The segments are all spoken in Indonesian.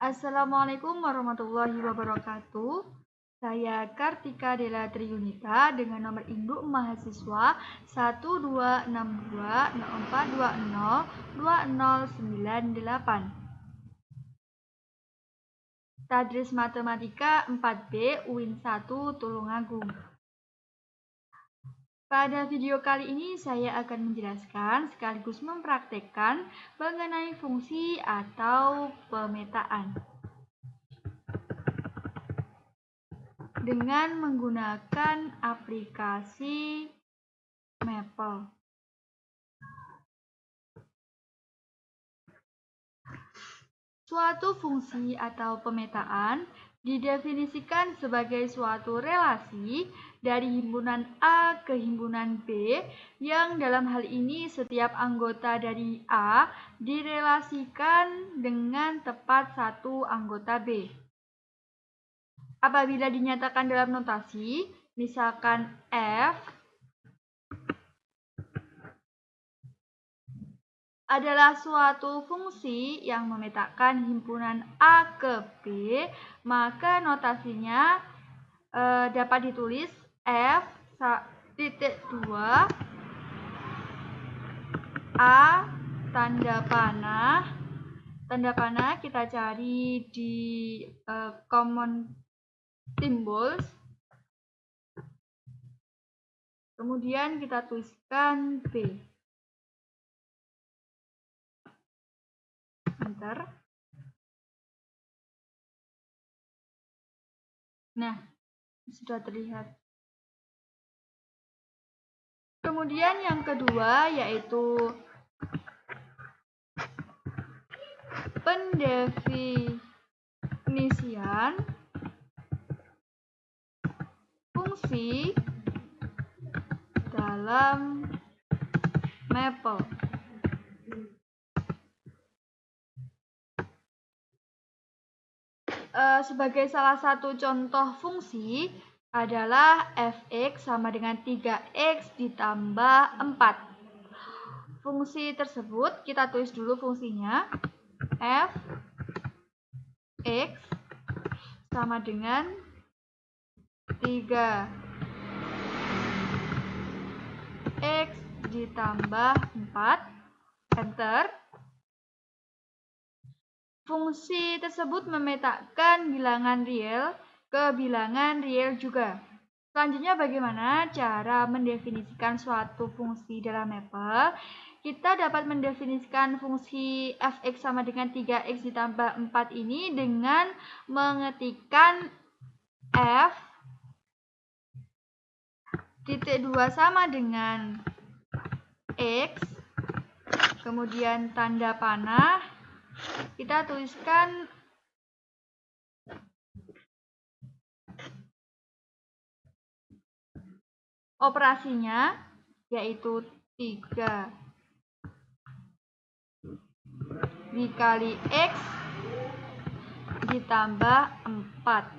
Assalamualaikum warahmatullahi wabarakatuh. Saya Kartika Della Triyunita dengan nomor induk mahasiswa 1262004202098. Tadris Matematika 4B UIN 1 Tulungagung. Pada video kali ini saya akan menjelaskan sekaligus mempraktekkan mengenai fungsi atau pemetaan dengan menggunakan aplikasi Maple. Suatu fungsi atau pemetaan didefinisikan sebagai suatu relasi dari himpunan A ke himpunan B yang dalam hal ini setiap anggota dari A direlasikan dengan tepat satu anggota B. Apabila dinyatakan dalam notasi, misalkan F adalah suatu fungsi yang memetakan himpunan A ke B, maka notasinya dapat ditulis F.2 A tanda panah kita cari di common symbols, kemudian kita tuliskan B. Enter. Nah, sudah terlihat. Kemudian yang kedua yaitu pendefinisian fungsi dalam Maple. Sebagai salah satu contoh fungsi adalah fx sama dengan 3x ditambah 4. Fungsi tersebut kita tulis dulu fungsinya. Fx sama dengan 3x ditambah 4. Enter. Fungsi tersebut memetakan bilangan real ke bilangan real juga. Selanjutnya bagaimana cara mendefinisikan suatu fungsi dalam Maple? Kita dapat mendefinisikan fungsi fx sama dengan 3x ditambah 4 ini dengan mengetikkan f titik 2 sama dengan x, kemudian tanda panah, kita tuliskan operasinya yaitu 3 dikali X ditambah 4.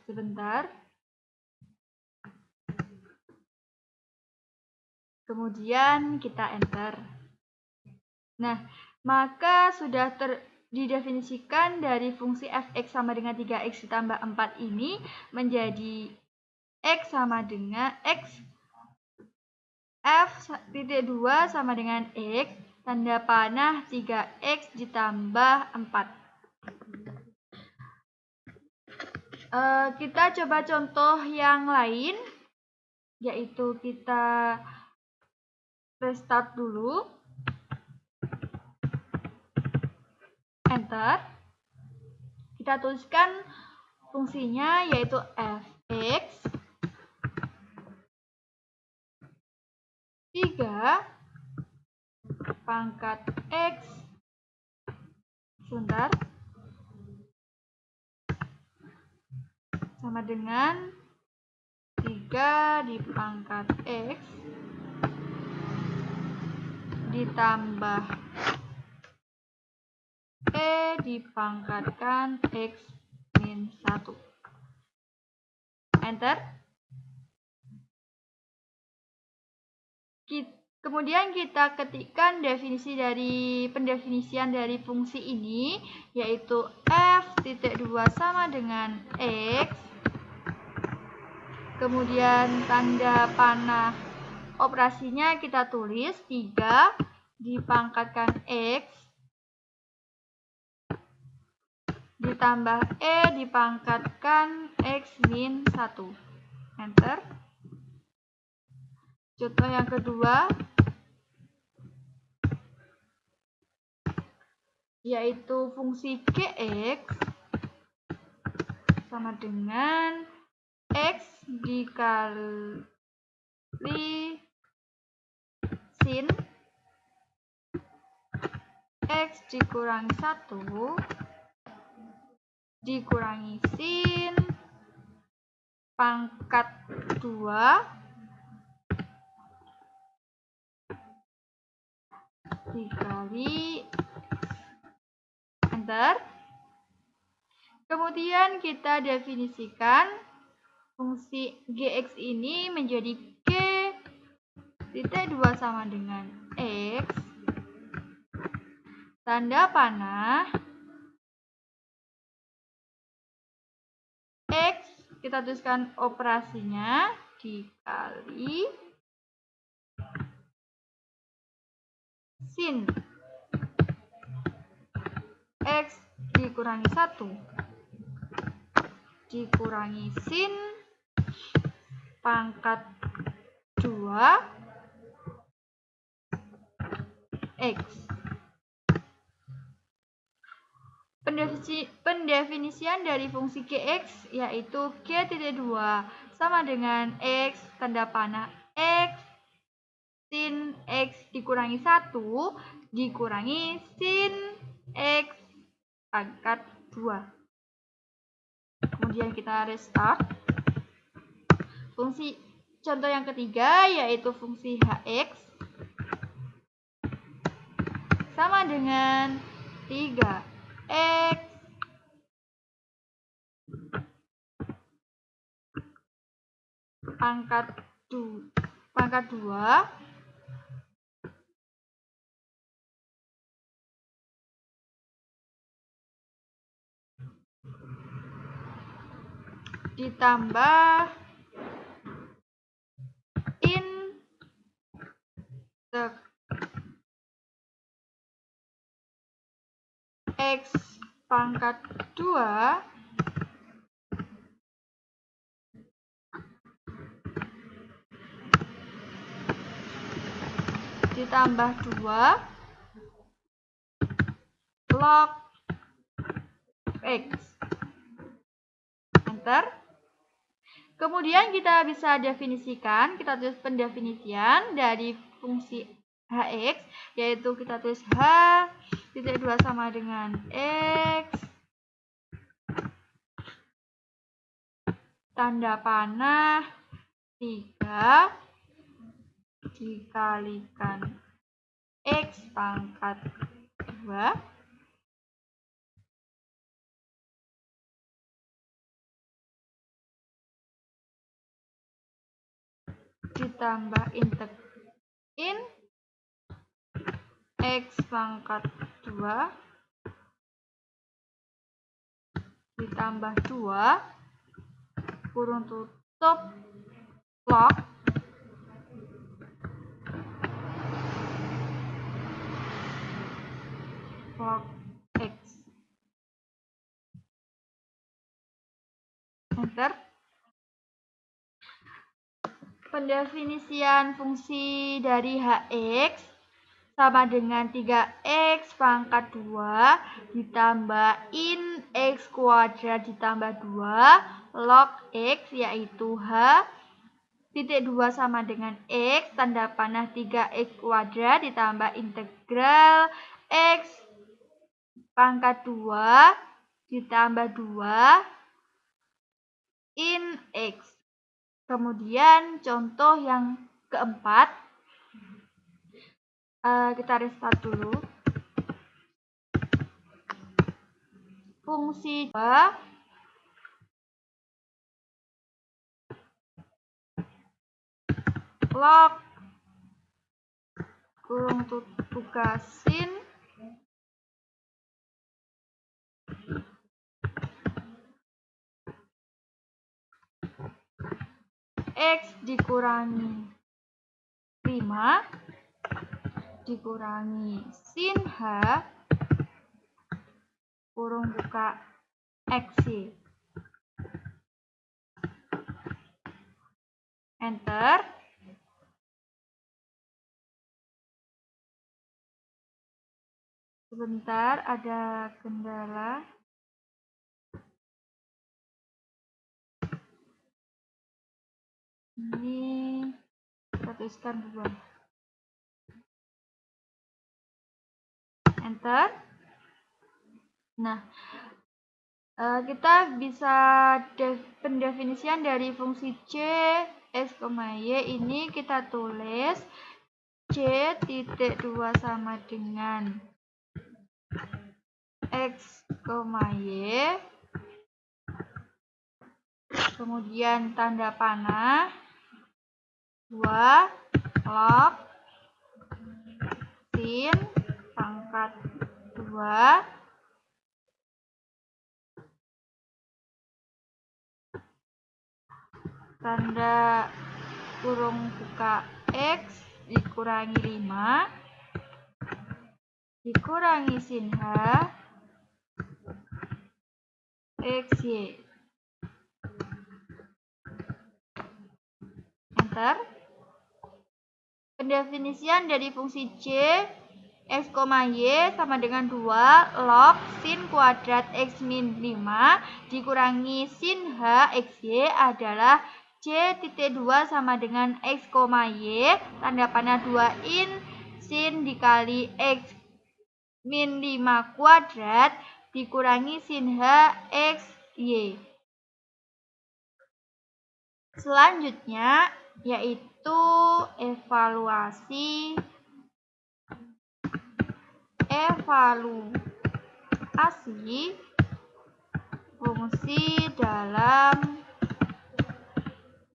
Sebentar. Kemudian kita enter. Nah, maka sudah didefinisikan dari fungsi fx sama dengan 3x ditambah 4 ini menjadi x sama dengan x f.2 sama dengan x tanda panah 3x ditambah 4. Kita coba contoh yang lain, yaitu kita restart dulu. Enter. Kita tuliskan fungsinya yaitu fx 3 pangkat x sebentar sama dengan 3 dipangkat x ditambah e dipangkatkan x min 1. Enter. Kemudian kita ketikkan pendefinisian dari fungsi ini, yaitu f(2) sama dengan x. Kemudian tanda panah operasinya kita tulis 3 dipangkatkan x ditambah e dipangkatkan x min 1. Enter. Contoh yang kedua, yaitu fungsi gx sama dengan x dikali sin x dikurangi 1 dikurangi sin pangkat 2 dikali enter. Kemudian kita definisikan fungsi gx ini menjadi g(2) sama dengan x, tanda panah x kita tuliskan operasinya dikali sin x dikurangi 1 dikurangi sin pangkat 2 x. Pendefinisian dari fungsi gx yaitu g(2) sama dengan x tanda panah x sin x dikurangi 1 dikurangi sin x pangkat 2. Kemudian kita restart. Fungsi contoh yang ketiga yaitu fungsi hx sama dengan 3x pangkat 2 ditambah x pangkat 2 ditambah 2 log x. Enter. Kemudian kita bisa definisikan, kita tulis pendefinisian dari fungsi hx, yaitu kita tulis h(2) sama dengan x tanda panah 3 dikalikan x pangkat 2 ditambah in x pangkat 2 ditambah 2 kurung tutup log x. Enter. Pendefinisian fungsi dari hx sama dengan 3x pangkat 2 ditambah in x kuadrat ditambah 2 log x, yaitu h(2) sama dengan x tanda panah 3x kuadrat ditambah integral x pangkat 2 ditambah 2 in x. Kemudian contoh yang keempat, kita restart dulu. Fungsi log kurung buka sin X dikurangi 5 dikurangi sin H kurung buka XY. Enter. Sebentar, ada kendala. Ini kita tuliskan dulu. Enter. Nah, kita bisa pendefinisian dari fungsi C X, Y ini kita tulis C titik 2 sama dengan X, Y, kemudian tanda panah 2 log sin pangkat 2 tanda kurung buka X dikurangi 5 dikurangi sin H XY. Enter. Pendefinisian dari fungsi C X, Y sama dengan 2 log sin kuadrat X min 5 dikurangi sin H XY adalah C titik 2 sama dengan X, Y tanda panah 2 in sin dikali X min 5 kuadrat dikurangi sin H X Y. Selanjutnya yaitu evaluasi fungsi dalam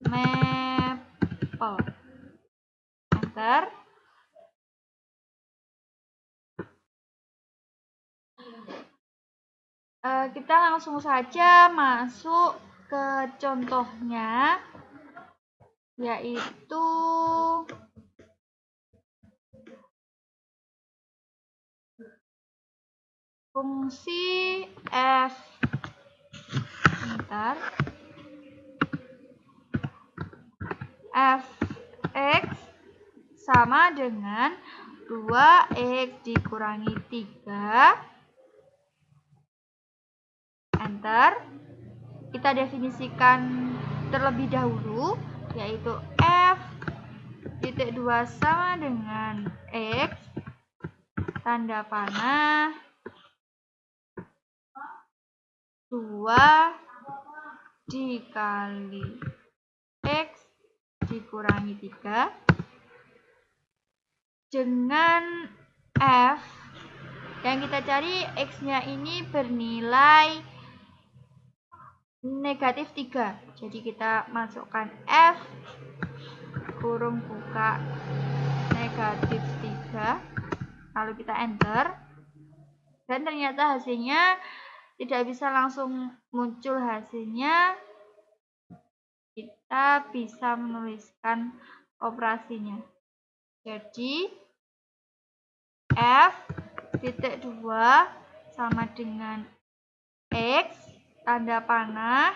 mapel. Enter. Kita langsung saja masuk ke contohnya, yaitu fungsi f. Bentar. Fx sama dengan 2x dikurangi 3. Enter. Kita definisikan terlebih dahulu, yaitu f titik 2 sama dengan x tanda panah 2 dikali x dikurangi 3 dengan f yang kita cari x-nya ini bernilai negatif 3. Jadi kita masukkan f kurung buka negatif 3, lalu kita enter, dan ternyata hasilnya tidak bisa langsung muncul hasilnya. Kita bisa menuliskan operasinya. Jadi f titik 2 sama dengan x tanda panah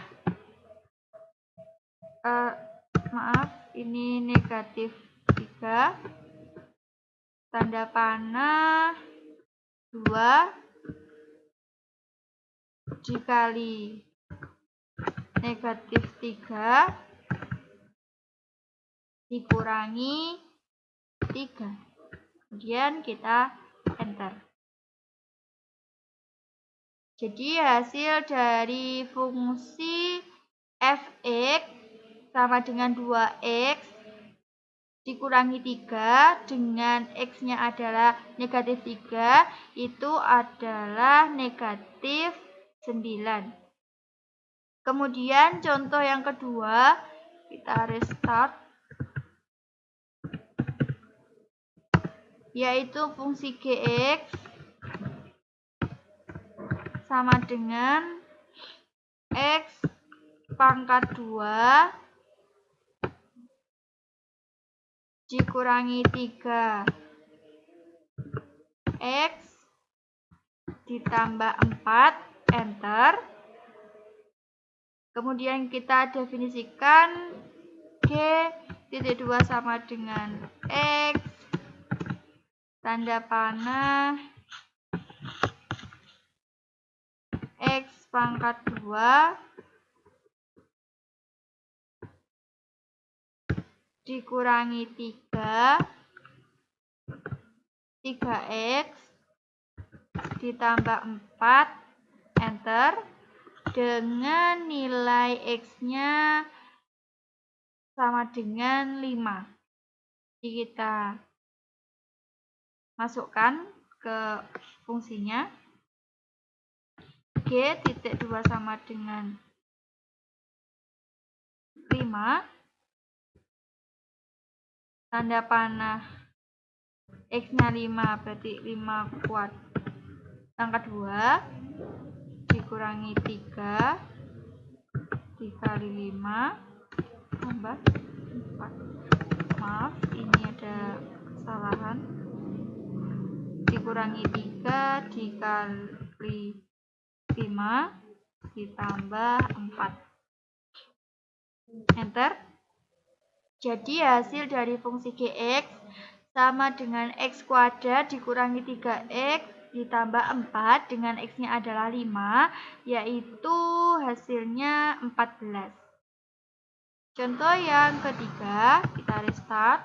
ini negatif 3 tanda panah 2 dikali negatif 3 dikurangi 3. Kemudian kita enter. Jadi hasil dari fungsi fx sama dengan 2x dikurangi 3 dengan x-nya adalah negatif 3 itu adalah negatif 9. Kemudian contoh yang kedua, kita restart. yaitu fungsi Gx sama dengan X pangkat 2 dikurangi 3 X ditambah 4, enter. Kemudian kita definisikan G.2 sama dengan X tanda panah X pangkat 2 dikurangi 3X ditambah 4, enter, dengan nilai X-nya sama dengan 5. Jadi kita masukkan ke fungsinya. G.2 sama dengan 5. Tanda panah X-nya 5, berarti 5 kuat pangkat 2 dikurangi 3 dikali 5 tambah 4. Maaf, ini ada kesalahan. Dikurangi 3 dikali 5 ditambah 4. Enter. Jadi hasil dari fungsi Gx sama dengan X kuadrat dikurangi 3X ditambah 4 dengan X-nya adalah 5, yaitu hasilnya 14. Contoh yang ketiga, kita restart.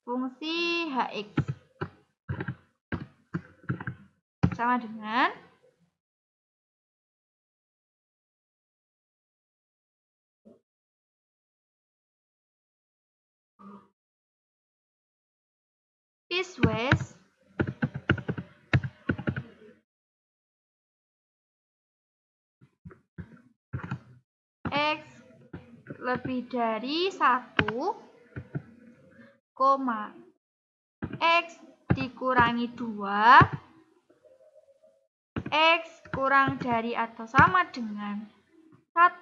Fungsi Hx sama dengan piecewise X lebih dari 1, X dikurangi 2, X kurang dari atau sama dengan 1,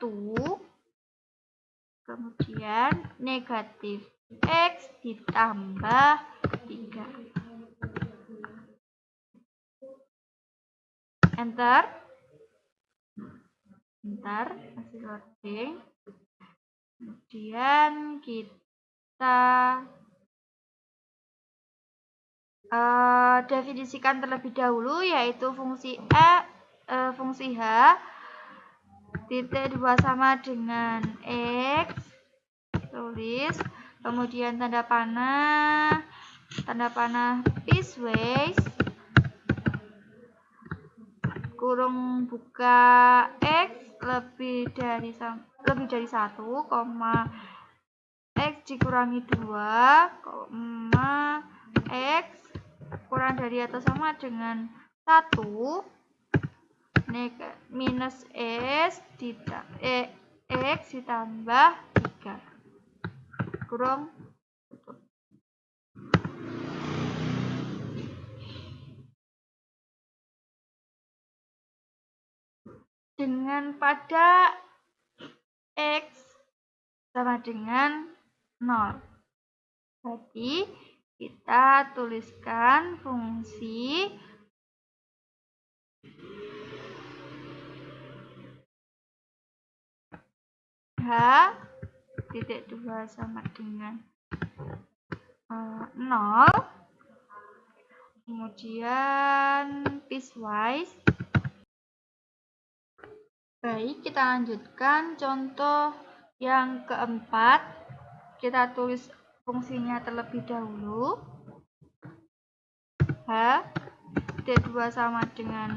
kemudian negatif X ditambah 3. Enter. Bentar, masih loading. Kemudian kita definisikan terlebih dahulu, yaitu fungsi fungsi H titik 2 sama dengan X, tulis, kemudian tanda panah piecewise kurung buka X lebih dari 1, X dikurangi 2, X kurang dari atau sama dengan 1, minus X ditambah 3, kurung tutup. Dengan pada X sama dengan 0. Jadi kita tuliskan fungsi H titik 2 sama dengan 0, kemudian piecewise. Baik, kita lanjutkan contoh yang keempat. Kita tulis fungsinya terlebih dahulu. H D2 sama dengan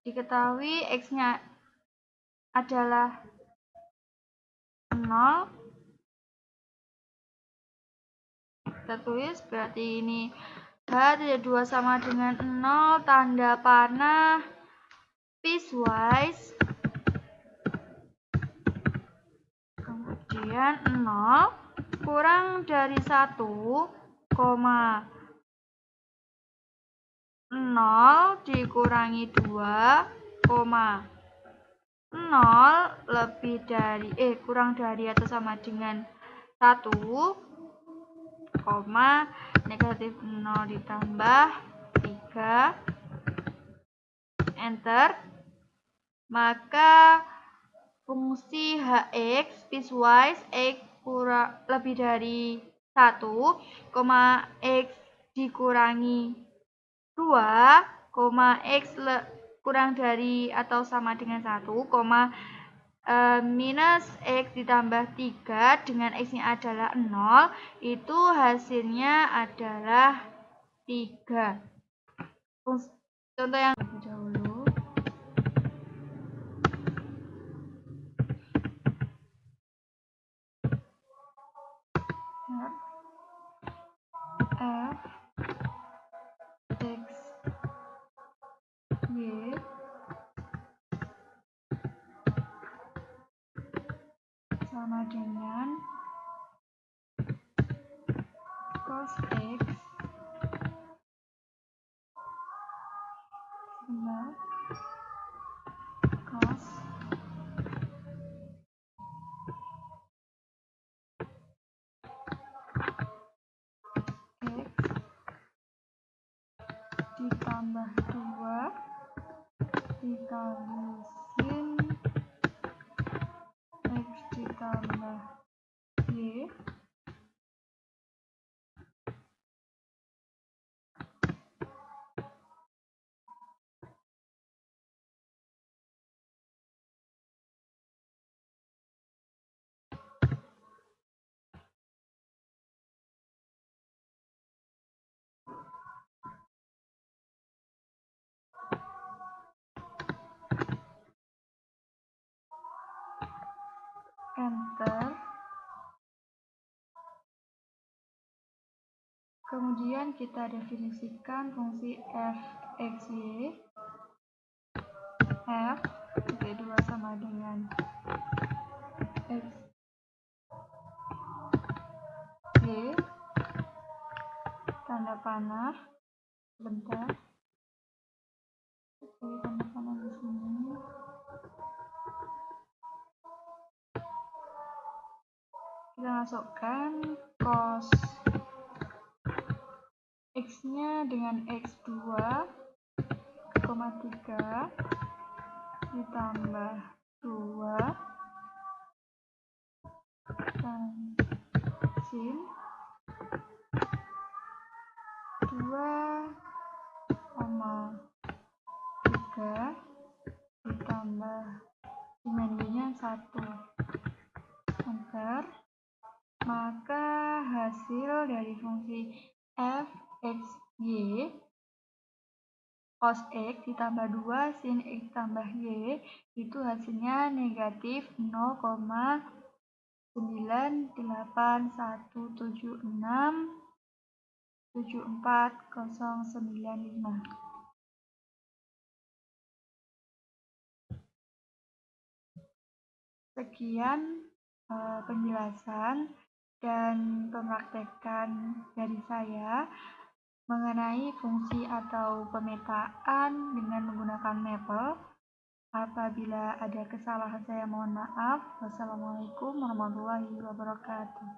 diketahui X-nya adalah 0. Kita tulis berarti ini H D2 sama dengan 0, tanda panah piecewise, kemudian 0, kurang dari 1, 0 dikurangi 2, 0 lebih dari kurang dari atau sama dengan 1, negatif 0 ditambah 3, enter. Maka fungsi hx piecewise x lebih dari 1, x dikurangi 2, x kurang dari atau sama dengan 1, minus x ditambah 3 dengan x-nya adalah 0, itu hasilnya adalah 3. Contoh yang lebih dahulu. F X Y sama dengan cos X tambah cos X ditambah 2 dikali sin X ditambah Y enter. Kemudian kita definisikan fungsi f x y. F y2 sama dengan x y tanda panah bentar. Oke, tanda panah di sini. Kita masukkan cos x-nya dengan x2, 3 ditambah 2 dan sin 2, 3 ditambah dengan y-nya 1, enter. Maka hasil dari fungsi f x y cos x ditambah 2 sin x tambah y itu hasilnya negatif 0,9817674,095. Sekian penjelasan dan pempraktekan dari saya mengenai fungsi atau pemetaan dengan menggunakan Maple. Apabila ada kesalahan saya mohon maaf. Wassalamualaikum warahmatullahi wabarakatuh.